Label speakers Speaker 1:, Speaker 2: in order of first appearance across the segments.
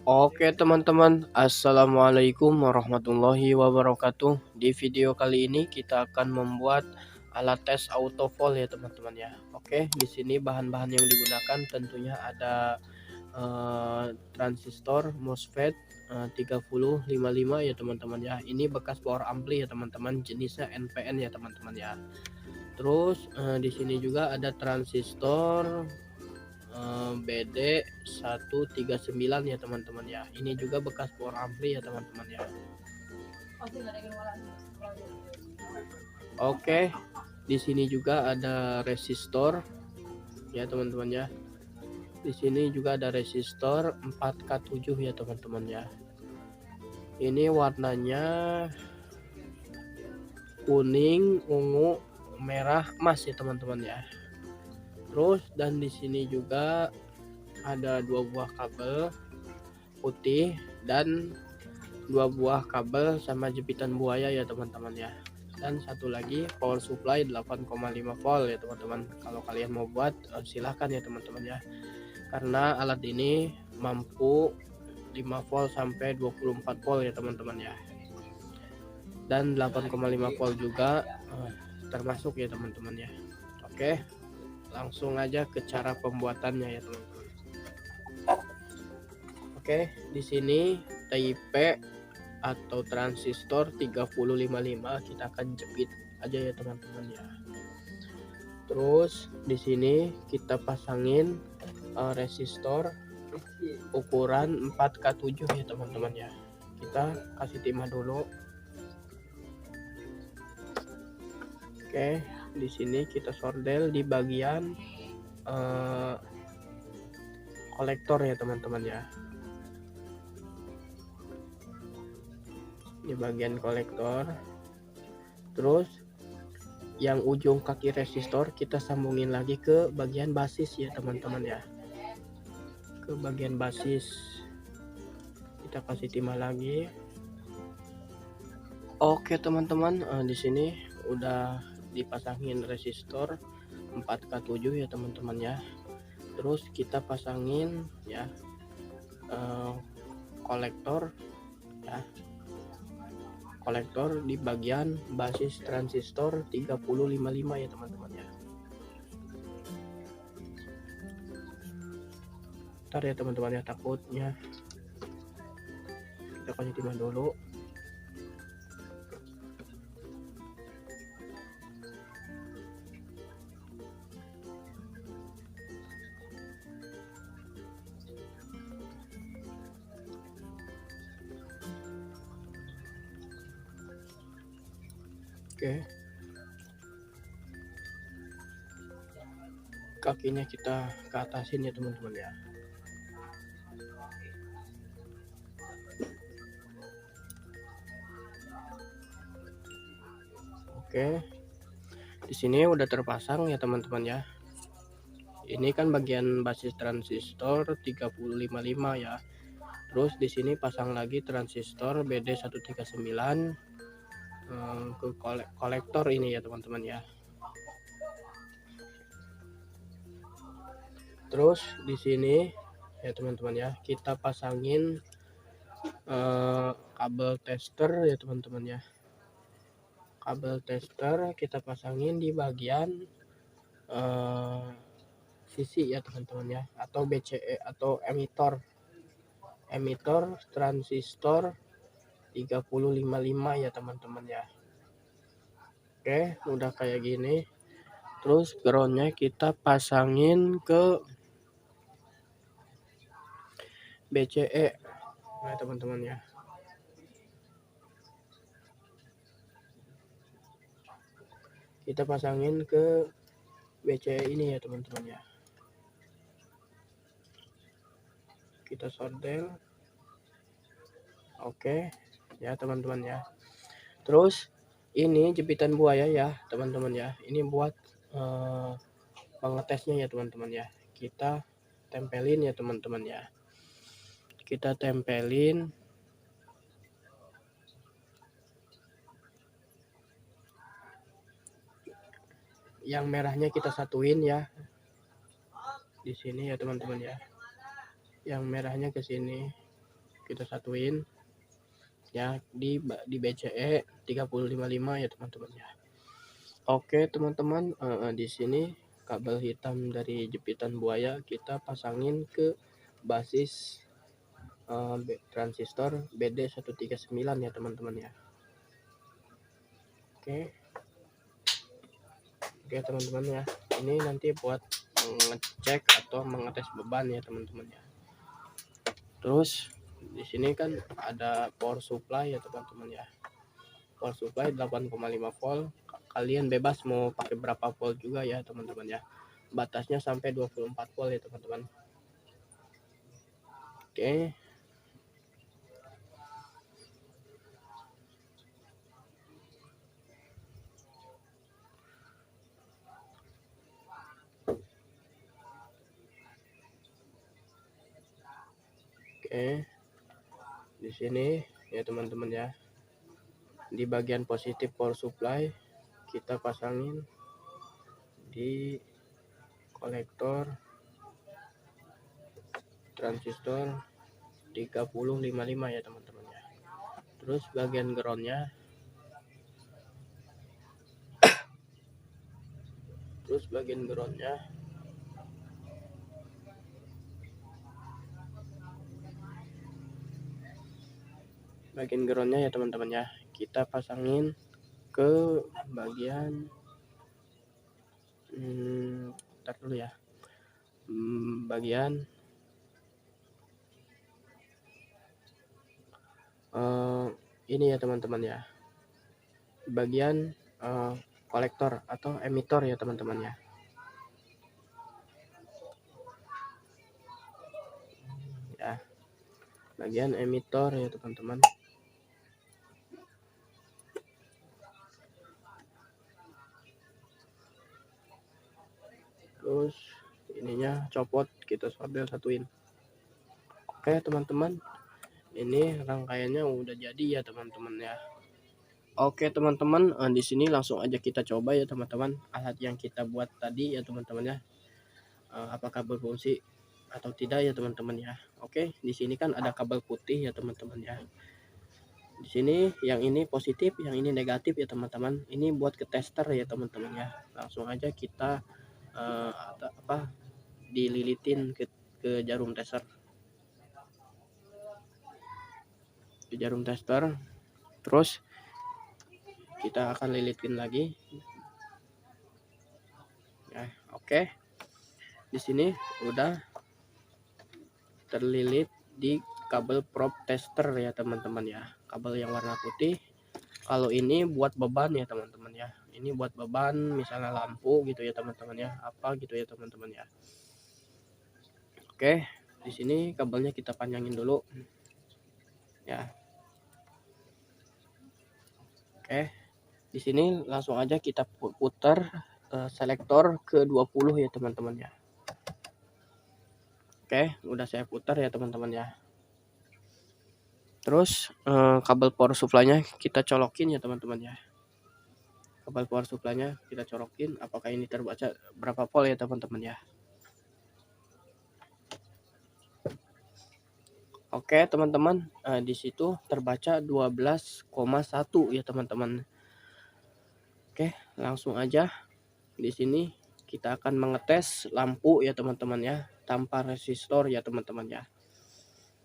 Speaker 1: Oke teman-teman, assalamualaikum warahmatullahi wabarakatuh. Di video kali ini kita akan membuat alat tes auto volt ya teman-teman ya. Oke, di sini bahan-bahan yang digunakan tentunya ada transistor MOSFET 3055 ya teman-teman ya. Ini bekas power ampli ya teman-teman, jenisnya NPN ya teman-teman ya. Terus di sini juga ada transistor BD 139 ya teman-teman ya. Ini juga bekas power ampli ya teman-teman ya. Oke, di sini juga ada resistor ya teman-teman ya. Di sini juga ada resistor 4K7 ya teman-teman ya. Ini warnanya kuning, ungu, merah, emas ya teman-teman ya. Terus dan di sini juga ada dua buah kabel putih dan dua buah kabel sama jepitan buaya ya teman-teman ya. Dan satu lagi power supply 8,5 volt ya teman-teman. Kalau kalian mau buat silahkan ya teman-teman ya, karena alat ini mampu 5 volt sampai 24 volt ya teman-teman ya, dan 8,5 volt juga termasuk ya teman-teman ya. Oke, langsung aja ke cara pembuatannya ya teman-teman. Oke, di sini TIP atau transistor 3055 kita akan jepit aja ya teman-teman ya. Terus di sini kita pasangin resistor ukuran 4K7 ya teman-teman ya. Kita kasih timah dulu. Oke, di sini kita sordel di bagian kolektor ya teman-teman ya. Di bagian kolektor. Terus yang ujung kaki resistor kita sambungin lagi ke bagian basis ya teman-teman ya. Ke bagian basis kita kasih timah lagi. Oke teman-teman, di sini udah dipasangin resistor 4K7 ya teman-teman ya. Terus kita pasangin ya kolektor ya, kolektor di bagian basis transistor 3055 ya teman-teman ya. Ntar ya teman-teman ya, takutnya kita kasih timah dulu. Oke, kakinya kita ke atasin ya teman-teman ya. Oke, di sini udah terpasang ya teman-teman ya. Ini kan bagian basis transistor 3055 ya. Terus di sini pasang lagi transistor BD139 ke kolektor ini ya teman-teman ya. Terus di sini ya teman-teman ya, kita pasangin kabel tester ya teman-teman ya. Kabel tester kita pasangin di bagian sisi ya teman-teman ya, atau BCE atau emitor transistor 3055 ya teman-teman ya. Oke, udah kayak gini. Terus groundnya kita pasangin ke BCE nah teman-teman ya. Kita pasangin ke BCE ini ya teman-teman ya. Kita sordel. Oke ya teman-teman ya. Terus ini jepitan buaya ya teman-teman ya. Ini buat pengetesnya ya teman-teman ya. Kita tempelin ya teman-teman ya. Kita tempelin yang merahnya, kita satuin ya di sini ya teman-teman ya. Yang merahnya ke sini, kita satuin ya di BCE 3055 ya teman-teman ya. Oke teman-teman, di sini kabel hitam dari jepitan buaya kita pasangin ke basis transistor BD139 ya teman-teman ya. Oke teman-teman ya, ini nanti buat mengecek atau mengetes beban ya teman-teman ya. Terus di sini kan ada power supply ya teman-teman ya. Power supply 8,5 volt. Kalian bebas mau pakai berapa volt juga ya teman-teman ya. Batasnya sampai 24 volt ya teman-teman. Oke. Oke. Di sini ya teman-teman ya. Di bagian positif power supply kita pasangin di kolektor transistor 3055 ya teman-teman ya. Terus bagian groundnya ya teman-teman ya, kita pasangin ke bagian ntar dulu ya, bagian ini ya teman-teman ya, bagian kolektor atau emitor ya teman-teman ya. Ya, bagian emitor ya teman-teman. Terus ininya copot, kita sambil satuin. Oke teman-teman, ini rangkaiannya udah jadi ya teman-teman ya. Oke teman-teman, di sini langsung aja kita coba ya teman-teman alat yang kita buat tadi ya teman-teman ya. Apakah berfungsi atau tidak ya teman-teman ya. Oke, di sini kan ada kabel putih ya teman-teman ya. Di sini yang ini positif, yang ini negatif ya teman-teman. Ini buat ke tester ya teman-teman ya. Langsung aja kita dililitin ke jarum tester. Ke jarum tester. Terus kita akan lilitin lagi. Ya, oke. Di sini udah terlilit di kabel probe tester ya teman-teman ya. Kabel yang warna putih. Kalau ini buat beban ya teman-teman ya. Ini buat beban misalnya lampu gitu ya teman-teman ya. Apa gitu ya teman-teman ya. Oke, di sini kabelnya kita panjangin dulu. Ya. Oke. Di sini langsung aja kita putar selektor ke 20 ya teman-teman ya. Oke, udah saya putar ya teman-teman ya. Terus kabel power supply-nya kita colokin ya teman-teman ya. Kabel power supply-nya kita colokin, apakah ini terbaca berapa volt ya teman-teman ya. Oke teman-teman, di situ terbaca 12,1 ya teman-teman. Oke, langsung aja di sini kita akan mengetes lampu ya teman-teman ya, tanpa resistor ya teman-teman ya.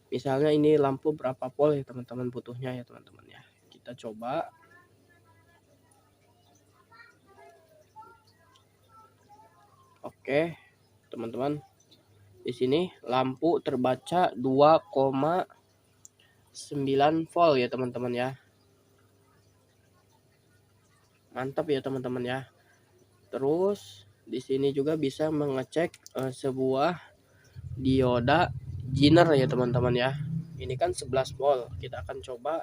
Speaker 1: Misalnya ini lampu berapa volt ya teman-teman butuhnya ya teman-teman ya. Kita coba. Oke, teman-teman. Di sini lampu terbaca 2,9 volt ya teman-teman ya. Mantap ya teman-teman ya. Terus di sini juga bisa mengecek sebuah dioda Zener ya teman-teman ya. Ini kan 11 volt. Kita akan coba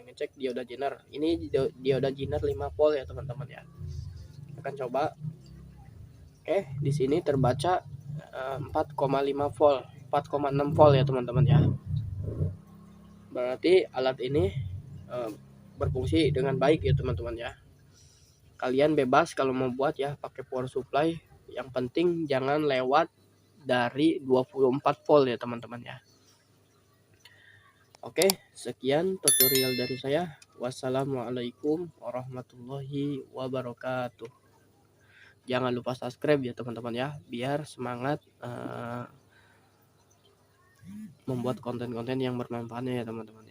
Speaker 1: ngecek dioda Zener. Ini dioda Zener 5 volt ya teman-teman ya. Kita akan coba. Oke, di sini terbaca 4,5 volt, 4,6 volt ya teman-teman ya. Berarti alat ini berfungsi dengan baik ya teman-teman ya. Kalian bebas kalau mau buat ya pakai power supply, yang penting jangan lewat dari 24 volt ya teman-teman ya. Oke, sekian tutorial dari saya. Wassalamualaikum warahmatullahi wabarakatuh. Jangan lupa subscribe ya teman-teman ya, biar semangat membuat konten-konten yang bermanfaat ya teman-teman.